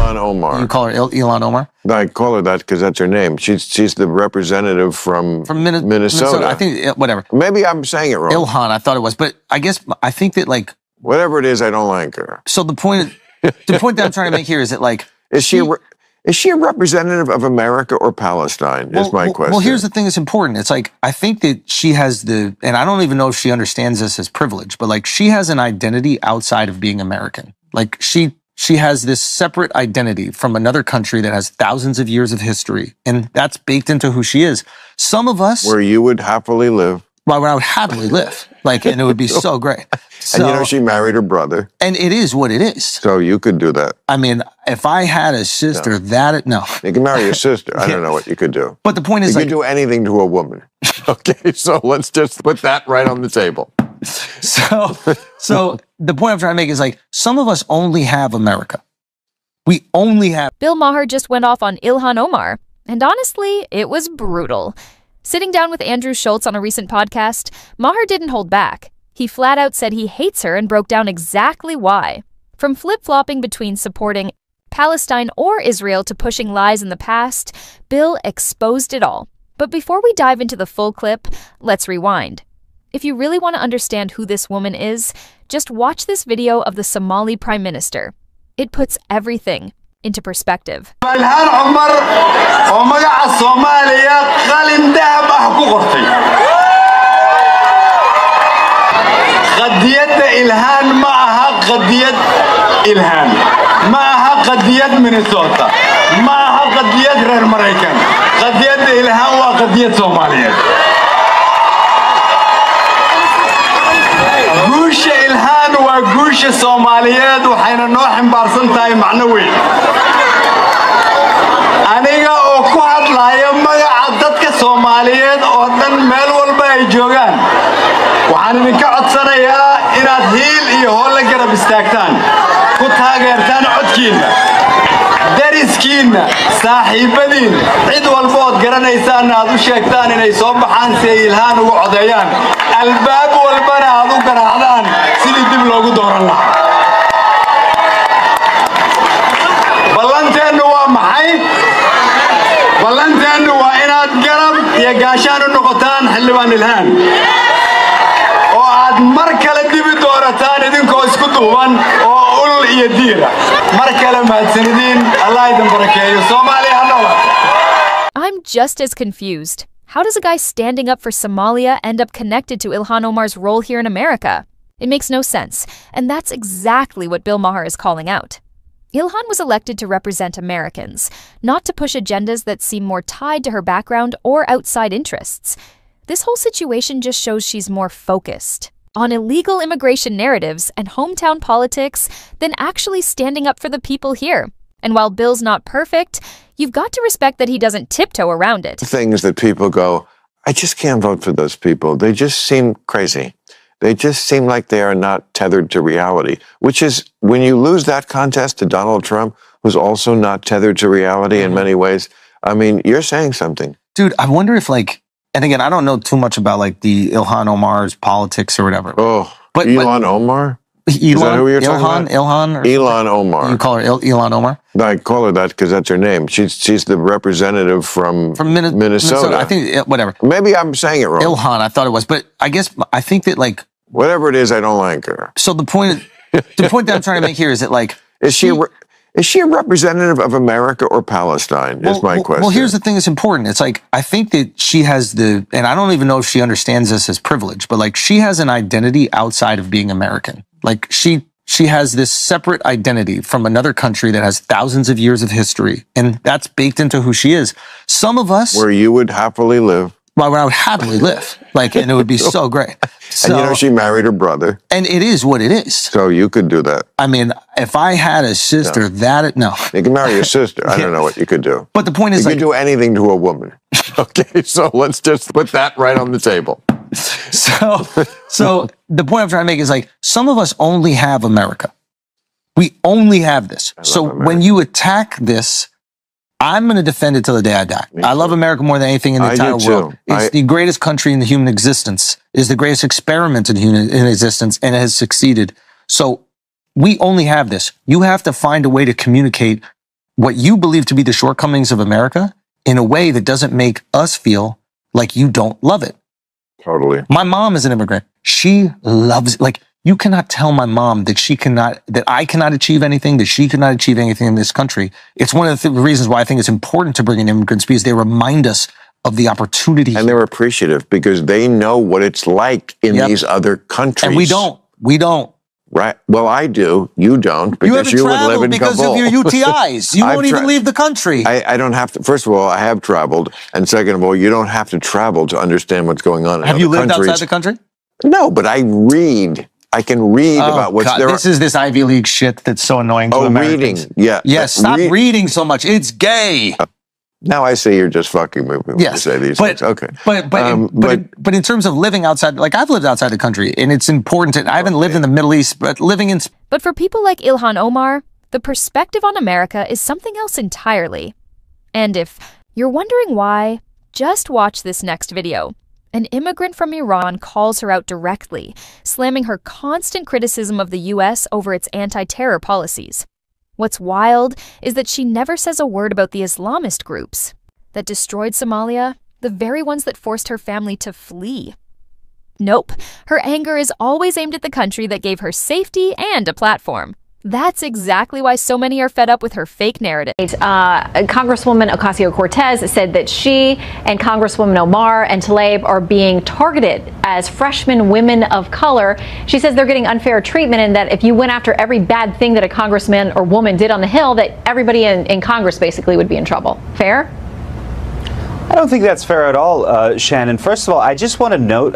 Ilhan Omar. You call her Ilhan Omar? I call her that because that's her name. She's the representative from Minnesota. I think, whatever. Maybe I'm saying it wrong. Ilhan, I thought it was. But I think that, like... Whatever it is, I don't like her. So the point that I'm trying to make here is that, like... Is she a representative of America or Palestine, is my question. Well, here's the thing that's important. It's like, I think that she has and I don't even know if she understands this as privilege, but like, she has an identity outside of being American. Like, she has this separate identity from another country that has thousands of years of history, and that's baked into who she is. Some of us... Where you would happily live. Well, where I would happily live. Like, and it would be so great. So, and she married her brother. And it is what it is. So you could do that. I mean, if I had a sister, no. You can marry your sister. I don't know what you could do. But the point is, you could do anything to a woman. Okay, so let's just put that right on the table. So the point I'm trying to make is, like, some of us only have America. We only have... Bill Maher just went off on Ilhan Omar. And honestly, it was brutal. Sitting down with Andrew Schultz on a recent podcast, Maher didn't hold back. He flat out said he hates her and broke down exactly why. From flip-flopping between supporting Palestine or Israel to pushing lies in the past, Bill exposed it all. But before we dive into the full clip, let's rewind. If you really want to understand who this woman is, just watch this video of the Somali Prime Minister. It puts everything into perspective. Ilhan Omar oo magaca Soomaaliya qalin dahab ah ku qortay. Qadiyadda Ilhan ma aha qadiyad Ilhan. Ma aha qadiyad Minnesota. Ma aha qadiyad reer Mareykan. Qadiyadda Ilhan waa qadiyad Soomaaliyeed. Guusha Ilhan waa guusha Soomaaliyeed waxayna noo ximbaarsan tahay macno weyn. Aniga oo ku hadlayo magaca dadka Soomaaliyeed oo dhan meel walba ay joogaan. Waxaan idinka codsanayaa inaad hiil iyo hool la garab istaagtaan. Ku taageertaan codkiina. Dariskiina, saaxiibadiin, cid walba ood garanaysaan aad u sheegtaan inay soo baxaan si ay Ilhan ugu codeeyaan. Albaab walbana aad u garaacdaan sidii dib loogu dooran lahaa. Ballanteenu waa maxay? Ballanteenu waa inaad garab iyo gaashaan u noqotaan xildhibaan Ilhan. Oo aad mar kale dibi doorataan idinkoo isku duuban oo ul iyo diira. Mar kale mahadsanidin. Allah idin barakeeyo. Soomaaliya ha noolaato. I'm just as confused. How does a guy standing up for Somalia end up connected to Ilhan Omar's role here in America? It makes no sense, and that's exactly what Bill Maher is calling out. Ilhan was elected to represent Americans, not to push agendas that seem more tied to her background or outside interests. This whole situation just shows she's more focused on illegal immigration narratives and hometown politics than actually standing up for the people here. And while Bill's not perfect, you've got to respect that he doesn't tiptoe around it. Things that people go, I just can't vote for those people. They just seem crazy. They just seem like they are not tethered to reality, which is when you lose that contest to Donald Trump, who's also not tethered to reality in many ways. I mean, you're saying something. Dude, I wonder if, like, and again, I don't know too much about, like, the Ilhan Omar's politics or whatever. Oh, but Ilhan Omar? Is that who you're talking about? Ilhan Omar. You call her Ilhan Omar? I call her that because that's her name. She's the representative from Minnesota. I think, whatever. Maybe I'm saying it wrong. Ilhan, I thought it was. But I think that, like... Whatever it is, I don't like her. So the point that I'm trying to make here is that, like... Is she a representative of America or Palestine, is my question. Well, here's the thing that's important. It's like, I think that she has and I don't even know if she understands this as privilege, but, like, she has an identity outside of being American. Like, she has this separate identity from another country that has thousands of years of history, and that's baked into who she is. Some of us... Where you would happily live. Well, where I would happily live. Like, and it would be so great. So, and she married her brother. And it is what it is. So you could do that. I mean, if I had a sister, no. You can marry your sister. I don't know what you could do. But the point is, you could do anything to a woman. Okay, so let's just put that right on the table. So the point I'm trying to make is, like, some of us only have America. We only have this. So when you attack this, I'm going to defend it till the day I die. I love America more than anything in the entire world. It's the greatest country in the human existence. It's the greatest experiment in human existence, and it has succeeded. So we only have this. You have to find a way to communicate what you believe to be the shortcomings of America in a way that doesn't make us feel like you don't love it. Totally. My mom is an immigrant. She loves, like, you cannot tell my mom that I cannot achieve anything, that she cannot achieve anything in this country. It's one of the reasons why I think it's important to bring in immigrants, because they remind us of the opportunity. And they're appreciative because they know what it's like in these other countries. And we don't. Right. Well, I do. You don't, because you would live in because Kabul. of your UTIs. You won't even leave the country. I don't have to. First of all, I have traveled. And second of all, you don't have to travel to understand what's going on in other countries. Have you lived outside the country? No, but I read. I can read about what's there. This is this Ivy League shit that's so annoying to Americans. Reading. Yeah. Yes, stop reading so much. It's gay. Now I see you're just fucking me when you say these things. Okay. But in terms of living outside, like, I've lived outside the country, and it's important. I haven't lived in the Middle East, but living in... But for people like Ilhan Omar, the perspective on America is something else entirely. And if you're wondering why, just watch this next video. An immigrant from Iran calls her out directly, slamming her constant criticism of the U.S. over its anti-terror policies. What's wild is that she never says a word about the Islamist groups that destroyed Somalia, the very ones that forced her family to flee. Nope, her anger is always aimed at the country that gave her safety and a platform. That's exactly why so many are fed up with her fake narrative. Congresswoman Ocasio-Cortez said that she and Congresswoman Omar and Tlaib are being targeted as freshman women of color. She says they're getting unfair treatment, and that if you went after every bad thing that a congressman or woman did on the Hill, that everybody in Congress basically would be in trouble. Fair? I don't think that's fair at all, Shannon. First of all, I just want to note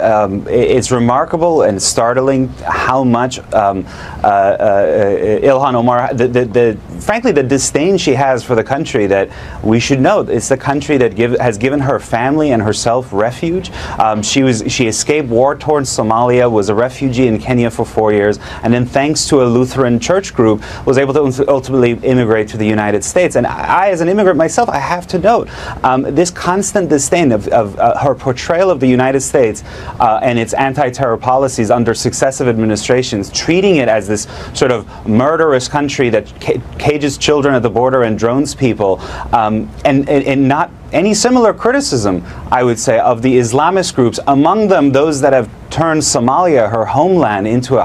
it's remarkable and startling how much Ilhan Omar, frankly, the disdain she has for the country, that we should note. It's the country that has given her family and herself refuge. She escaped war-torn Somalia, was a refugee in Kenya for 4 years, and then, thanks to a Lutheran church group, was able to ultimately immigrate to the United States. And I, as an immigrant myself, I have to note this constant disdain of her portrayal of the United States and its anti-terror policies under successive administrations, treating it as this sort of murderous country that cages children at the border and drones people, and not any similar criticism, I would say, of the Islamist groups, among them those that have turned Somalia, her homeland, into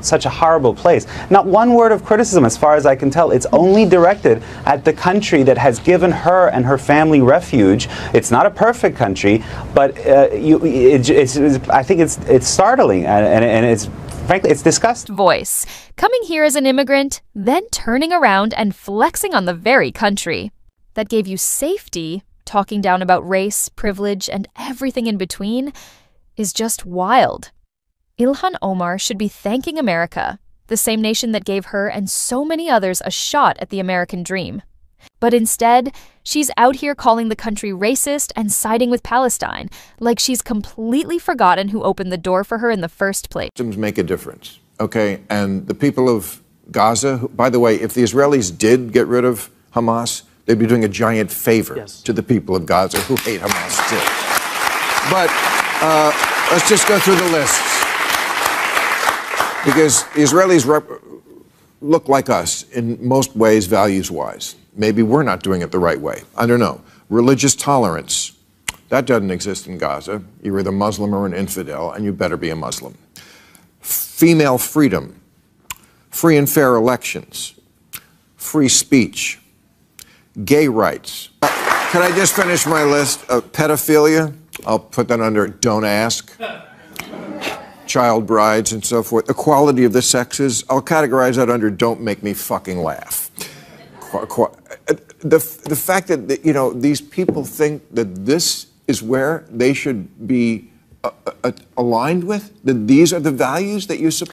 such a horrible place. Not one word of criticism, as far as I can tell. It's only directed at the country that has given her and her family refuge. It's not a perfect country, but I think it's startling, and it's, frankly, it's disgusting. Voice. Coming here as an immigrant, then turning around and flexing on the very country that gave you safety, talking down about race, privilege, and everything in between, is just wild. Ilhan Omar should be thanking America, the same nation that gave her and so many others a shot at the American dream. But instead, she's out here calling the country racist and siding with Palestine, like she's completely forgotten who opened the door for her in the first place. Systems make a difference, okay? And the people of Gaza, by the way, if the Israelis did get rid of Hamas, they'd be doing a giant favor to the people of Gaza who hate Hamas too. But let's just go through the lists. Because the Israelis look like us in most ways, values-wise. Maybe we're not doing it the right way. I don't know. Religious tolerance. That doesn't exist in Gaza. You're either Muslim or an infidel, and you better be a Muslim. Female freedom. Free and fair elections. Free speech. Gay rights. Can I just finish my list? Pedophilia, I'll put that under don't ask. Child brides and so forth. Equality of the sexes, I'll categorize that under don't make me fucking laugh. The fact that, you know, these people think that this is where they should be aligned with, that these are the values that you support.